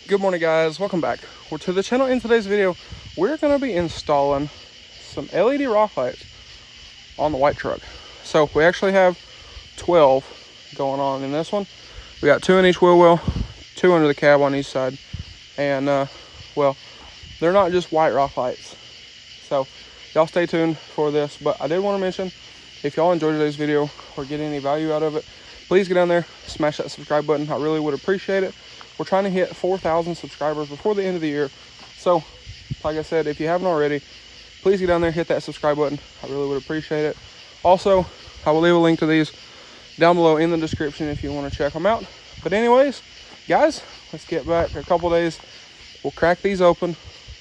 Good morning, guys. Welcome back. Well, to the channel. In today's video, we're going to be installing some LED rock lights on the white truck. So we actually have 12 going on in this one. We got 2 in each wheel well, 2 under the cab on each side. And, well, they're not just white rock lights. So y'all stay tuned for this. But I did want to mention, if y'all enjoyed today's video or get any value out of it, please get down there, smash that subscribe button. I really would appreciate it. We're trying to hit 4,000 subscribers before the end of the year. So, like I said, if you haven't already, please get down there, hit that subscribe button. I really would appreciate it. Also, I will leave a link to these down below in the description if you want to check them out. But anyways, guys, let's get back a couple days. We'll crack these open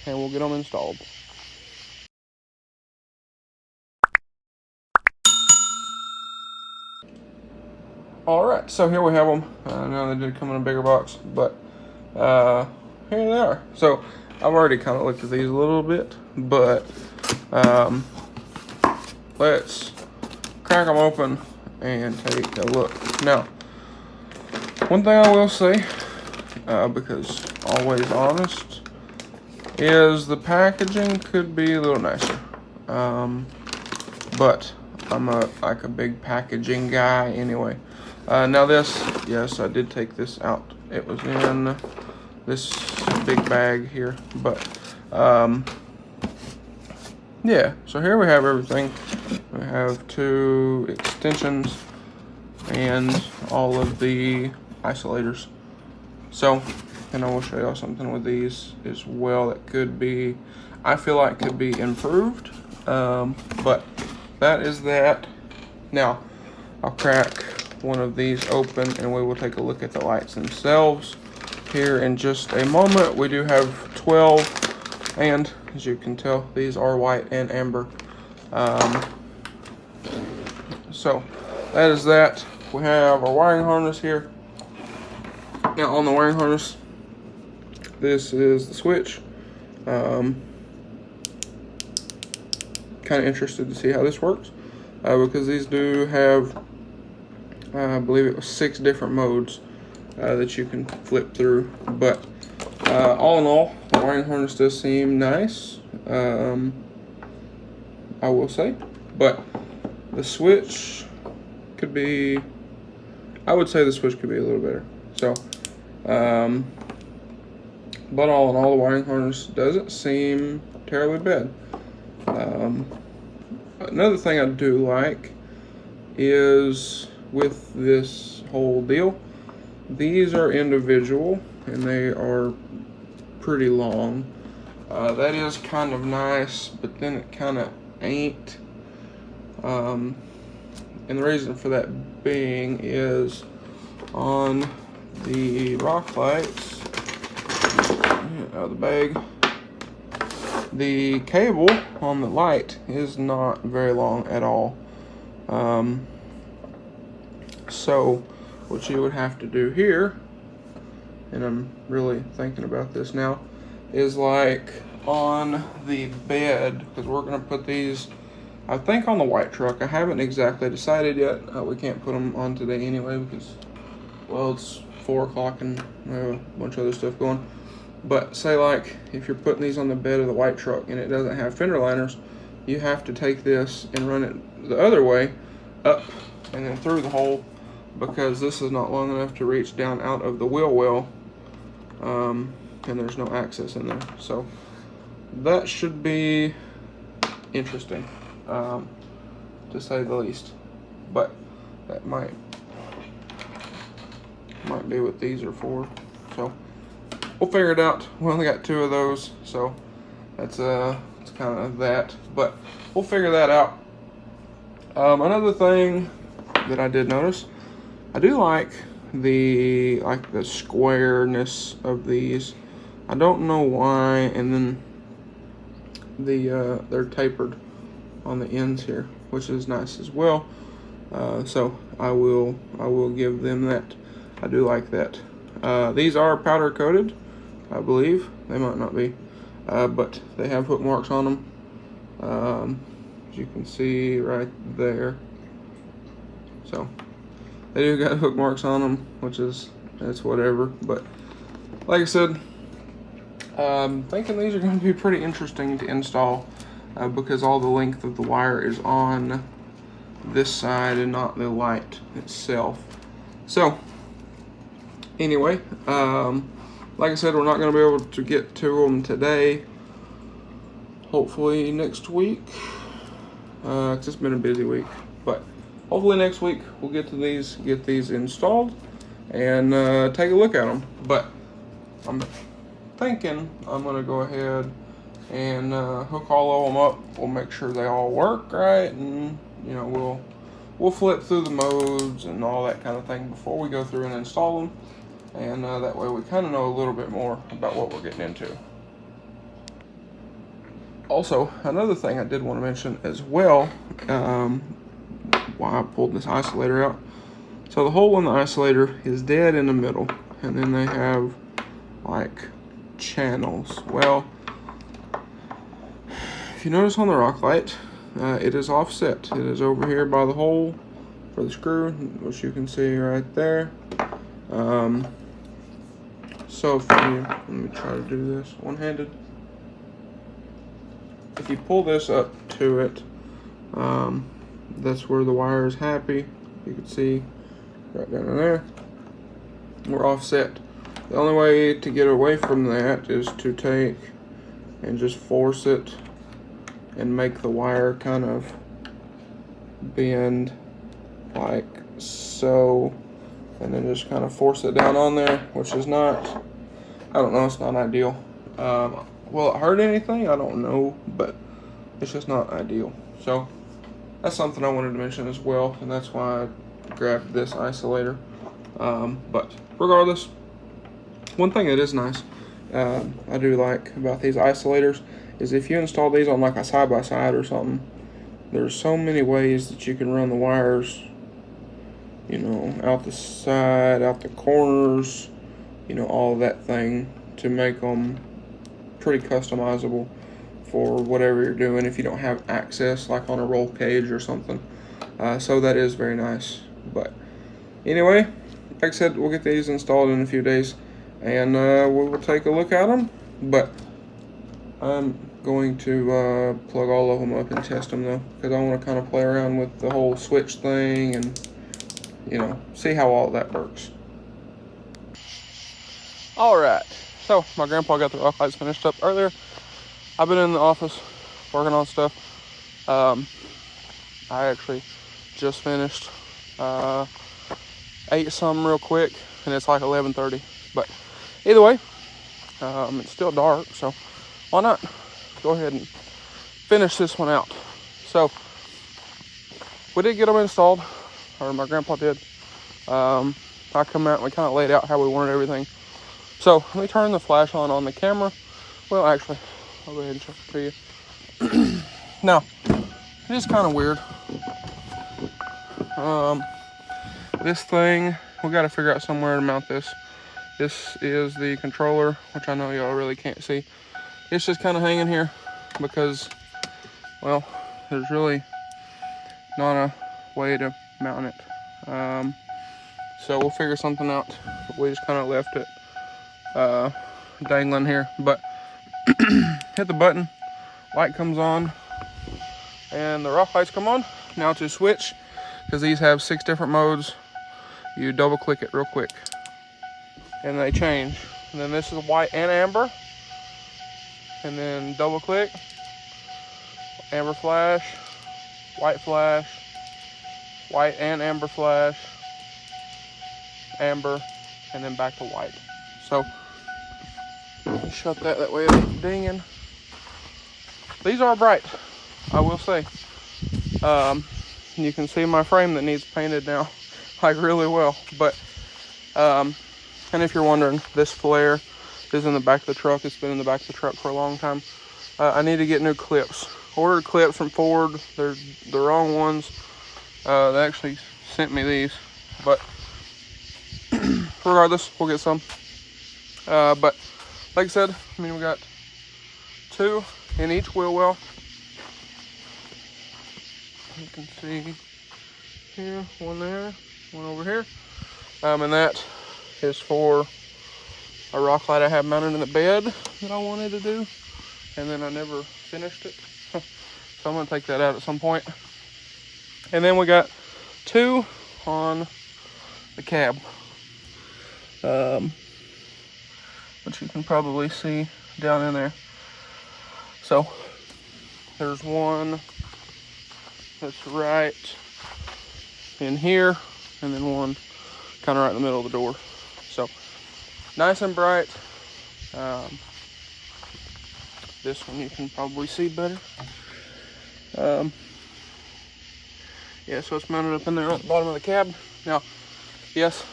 and we'll get them installed. Alright, so here we have them. I know they did come in a bigger box, but here they are. So I've already kind of looked at these a little bit, but let's crack them open and take a look. Now, one thing I will say, because always honest, is the packaging could be a little nicer. But I'm like a big packaging guy anyway. Now this, yes, I did take this out. It was in this big bag here, but yeah. So here we have everything. We have 2 extensions and all of the isolators. So, and I will show y'all something with these as well that could be, I feel like could be improved. But that is that. Now, I'll crack one of these open and we will take a look at the lights themselves here in just a moment. We do have 12, and as you can tell, these are white and amber. So that is that. We have our wiring harness here. Now on the wiring harness, this is the switch. Kind of interested to see how this works, because these do have, I believe it was 6 different modes that you can flip through. But all in all, the wiring harness does seem nice, I will say. But the switch could be, I would say the switch could be a little better. So, but all in all, the wiring harness doesn't seem terribly bad. Another thing I do like is with this whole deal, these are individual and they are pretty long. That is kind of nice, but then it kind of ain't. And the reason for that being is on the rock lights, out of the bag, the cable on the light is not very long at all. So what you would have to do here, and I'm really thinking about this now, is like on the bed, because we're going to put these, I think, on the white truck. I haven't exactly decided yet. We can't put them on today anyway because, well, it's 4 o'clock and a bunch of other stuff going. But say like if you're putting these on the bed of the white truck and it doesn't have fender liners, you have to take this and run it the other way, up and then through the hole, because this is not long enough to reach down out of the wheel well, and there's no access in there. So that should be interesting, to say the least. But that might be what these are for. So we'll figure it out. We only got 2 of those, so that's it's kind of that. But we'll figure that out. Another thing that I did notice, I do like the squareness of these. I don't know why, and then they're tapered on the ends here, which is nice as well. So I will give them that. I do like that. These are powder coated, I believe. They might not be, but they have hook marks on them, as you can see right there. So they do got hook marks on them, which is, that's whatever. But like I said, Thinking these are going to be pretty interesting to install because all the length of the wire is on this side and not the light itself. So anyway, like I said, we're not going to be able to get to them today. Hopefully next week, because it's been a busy week. But hopefully next week we'll get these installed and take a look at them. But I'm thinking I'm gonna go ahead and hook all of them up. We'll make sure they all work right, and you know we'll flip through the modes and all that kind of thing before we go through and install them, and that way we kind of know a little bit more about what we're getting into. Also, another thing I did want to mention as well, why I pulled this isolator out. So the hole in the isolator is dead in the middle, and then they have like channels. Well, if you notice on the rock light, it is offset. It is over here by the hole for the screw, which you can see right there. So if you, let me try to do this one-handed. If you pull this up to it, that's where the wire is happy. You can see right down in there. We're offset. The only way to get away from that is to take and just force it and make the wire kind of bend like so, and then just kind of force it down on there, which is not, I don't know, it's not ideal. Will it hurt anything? I don't know, but it's just not ideal. So that's something I wanted to mention as well, and that's why I grabbed this isolator. But regardless, one thing that is nice, I do like about these isolators, is if you install these on like a side-by-side or something, there's so many ways that you can run the wires, you know, out the side, out the corners, you know, all of that thing, to make them pretty customizable for whatever you're doing if you don't have access, like on a roll cage or something. So that is very nice. But anyway, like I said, we'll get these installed in a few days, and we will take a look at them. But I'm going to plug all of them up and test them though, because I want to kind of play around with the whole switch thing and, you know, see how all that works. All right, so my grandpa got the rock lights finished up earlier. I've been in the office working on stuff. I actually just finished, ate some real quick, and it's like 11:30. But either way, it's still dark, so why not go ahead and finish this one out. So we did get them installed, or my grandpa did. I come out and we kind of laid out how we wanted everything. So let me turn the flash on the camera. Well, actually, I'll go ahead and show it to you. Now, it is kind of weird. This thing, we got to figure out somewhere to mount this. This is the controller, which I know y'all really can't see. It's just kind of hanging here because, well, there's really not a way to mount it. So we'll figure something out. We just kind of left it dangling here. But hit the button, light comes on, and the rock lights come on. Now to switch, because these have 6 different modes, you double click it real quick and they change. And then this is white and amber, and then double click, amber flash, white and amber flash, amber, and then back to white. So shut that way it's dinging. These are bright, I will say. You can see my frame that needs painted now, like really well. But and if you're wondering, this flare is in the back of the truck. It's been in the back of the truck for a long time. I need to get new clips. Ordered clips from Ford. They're the wrong ones. They actually sent me these, but regardless, we'll get some. But like I said, I mean, we got 2 in each wheel well. You can see here, one there, one over here. And that is for a rock light I have mounted in the bed that I wanted to do, and then I never finished it. So I'm gonna take that out at some point. And then we got 2 on the cab, which you can probably see down in there. So there's one that's right in here, and then one kind of right in the middle of the door. So nice and bright. This one you can probably see better. Yeah, so it's mounted up in there at the bottom of the cab. Now, yes,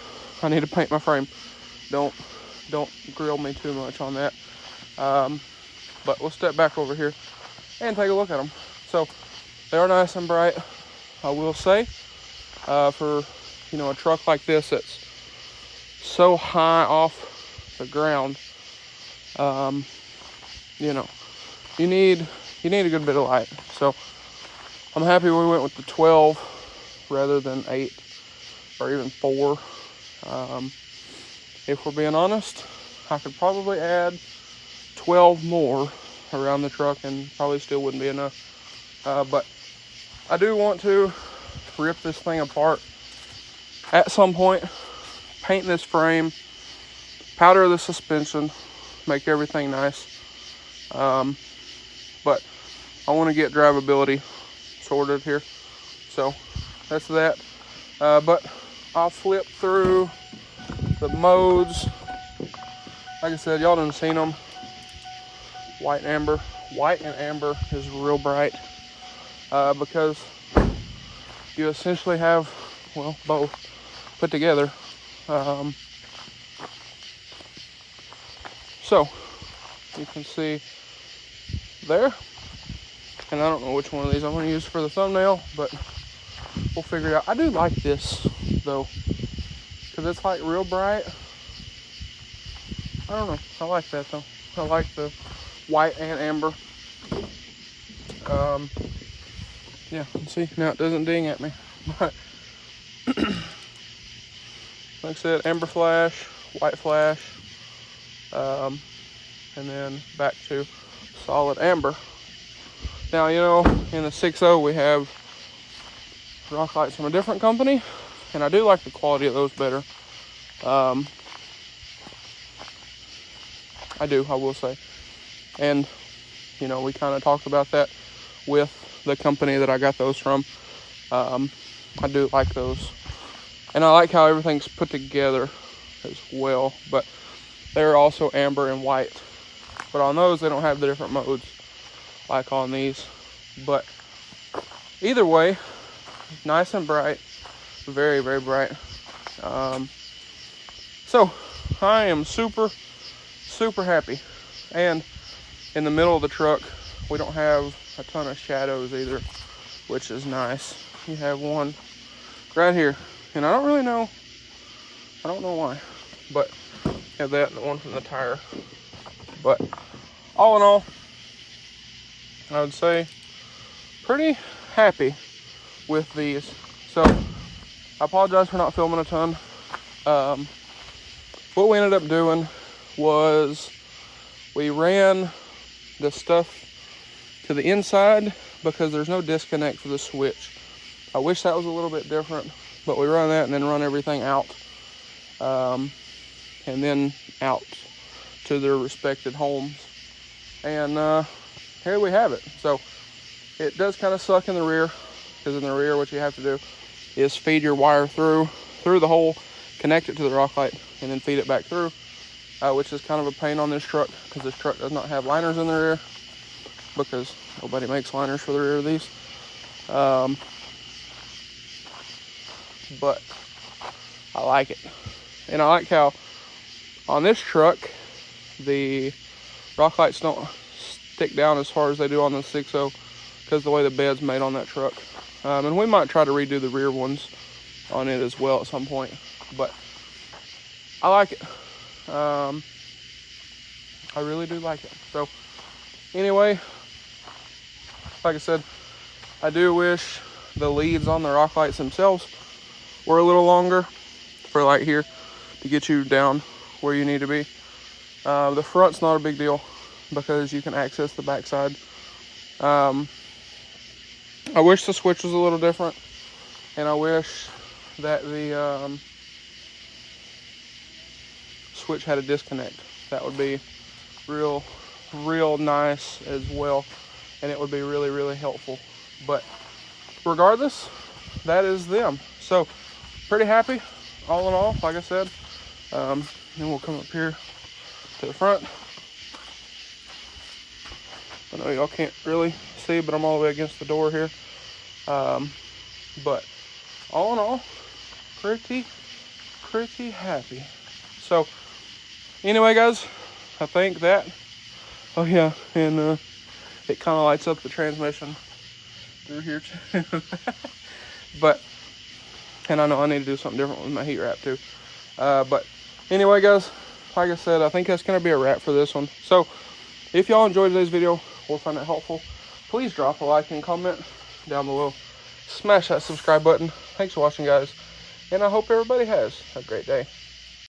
I need to paint my frame. Don't grill me too much on that. But we'll step back over here and take a look at them. So they are nice and bright, I will say. For, you know, a truck like this that's so high off the ground, you know, you need a good bit of light. So I'm happy we went with the 12 rather than 8 or even 4. If we're being honest, I could probably add 12 more around the truck and probably still wouldn't be enough. But I do want to rip this thing apart at some point, paint this frame, powder the suspension, make everything nice. But I want to get drivability sorted here, so that's that. But I'll flip through the modes. Like I said, y'all done seen them. White and amber. White and amber is real bright, because you essentially have, well, both put together. So you can see there, and I don't know which one of these I'm going to use for the thumbnail, but we'll figure it out. I do like this though, because it's like real bright. I don't know, I like that though. I like the white and amber. Yeah, see, now it doesn't ding at me. But like I said, amber flash, white flash, and then back to solid amber. Now, you know, in the 6.0 we have rock lights from a different company, and I do like the quality of those better. I do, I will say. And, you know, we kind of talked about that with the company that I got those from. I do like those. And I like how everything's put together as well. But they're also amber and white. But on those, they don't have the different modes like on these. But either way, nice and bright. Very, very bright. So I am super happy. And in the middle of the truck, we don't have a ton of shadows either, which is nice. You have one right here, and I don't know why, but you have that and the one from the tire. But all in all, I would say pretty happy with these. So I apologize for not filming a ton. What we ended up doing was we ran the stuff to the inside because there's no disconnect for the switch. I wish that was a little bit different, but we run that and then run everything out, and then out to their respected homes. And here we have it. So it does kind of suck in the rear, because in the rear what you have to do is feed your wire through the hole, connect it to the rock light, and then feed it back through, which is kind of a pain on this truck, because this truck does not have liners in the rear, because nobody makes liners for the rear of these. But I like it. And I like how on this truck the rock lights don't stick down as far as they do on the 6.0, because the way the bed's made on that truck. And we might try to redo the rear ones on it as well at some point, but I like it. I really do like it. So anyway, like I said, I do wish the leads on the rock lights themselves were a little longer for like here to get you down where you need to be. The front's not a big deal because you can access the backside. I wish the switch was a little different, and I wish that the switch had a disconnect. That would be real nice as well, and it would be really helpful. But regardless, that is them. So pretty happy all in all, like I said. Then we'll come up here to the front. I know y'all can't really see, but I'm all the way against the door here. But all in all, pretty happy. So anyway, guys, I think that, oh yeah, and it kind of lights up the transmission through here too. But, and I know I need to do something different with my heat wrap too. But anyway, guys, like I said, I think that's going to be a wrap for this one. So if y'all enjoyed today's video or find it helpful, please drop a like and comment down below. Smash that subscribe button. Thanks for watching, guys, and I hope everybody has a great day.